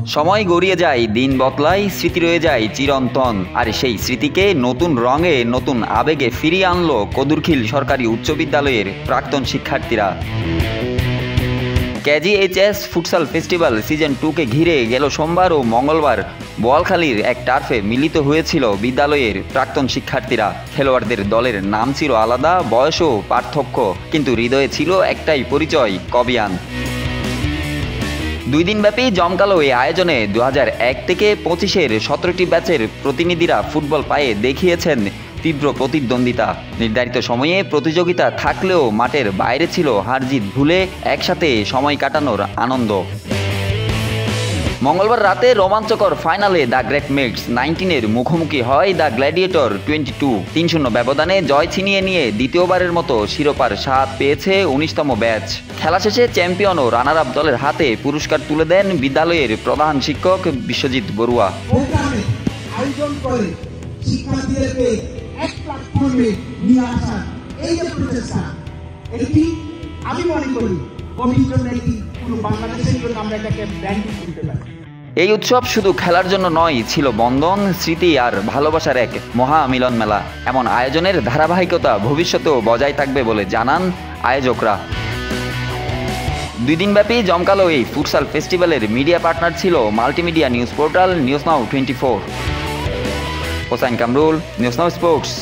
সময় গড়িয়ে যায়, দিন বদলায়, স্মৃতি রয়ে যায় চিরন্তন। আর সেই স্মৃতিকে নতুন রঙে, নতুন আবেগে ফিরিয়ে আনলো কদুরখিল সরকারি উচ্চ বিদ্যালয়ের প্রাক্তন শিক্ষার্থীরা। কেজিএইচএস ফুটসাল ফেস্টিভ্যাল সিজন 2কে ঘিরে গেল সোমবার ও মঙ্গলবার বোয়ালখালীর এক টার্ফে মিলিত হয়েছিল বিদ্যালয়ের প্রাক্তন শিক্ষার্থীরা। খেলোয়াড়দের দলের নাম ছিল আলাদা, বয়সও পার্থক্য, কিন্তু হৃদয়ে ছিল একটাই পরিচয়, কবিয়ান। 2 দিনব্যাপী জমকালো এই আয়োজনে 2001 থেকে 25-এর 17টি ব্যাচের প্রতিনিধিরা ফুটবল পায়ে দেখিয়েছেন তীব্র প্রতিদ্বন্দ্বিতা। নির্ধারিত সময়ে প্রতিযোগিতা থাকলেও মাঠের বাইরে ছিল হারজিত ভুলে একসাথে সময় কাটানোর আনন্দ। মঙ্গলবার রাতে রোমাঞ্চকর ফাইনালে দ্য গ্রেট মেটস 19-এর মুখোমুখি হয় দ্য গ্ল্যাডিয়েটর 22। 3-0 ব্যবধানে জয় ছিনিয়ে নিয়ে দ্বিতীয়বারের মতো শিরোপার স্বাদ পেয়েছে 19তম ব্যাচ। খেলা শেষে চ্যাম্পিয়ন ও রানার আপ দলের হাতে পুরস্কার তুলে দেন বিদ্যালয়ের প্রধান শিক্ষক বিশ্বজিৎ বড়ুয়া। এই উৎসব শুধু খেলার জন্য নয়, ছিল বন্ধন, স্মৃতি আর ভালোবাসার এক মহা মিলন মেলা। এমন আয়োজনের ধারাবাহিকতা ভবিষ্যতেও বজায় থাকবে বলে জানান আয়োজকরা। 2 দিনব্যাপী জমকালো এই ফুটসাল ফেস্টিভ্যালের মিডিয়া পার্টনার ছিল multimedia news portal news now 24। Hossain Kamrul, news now sports.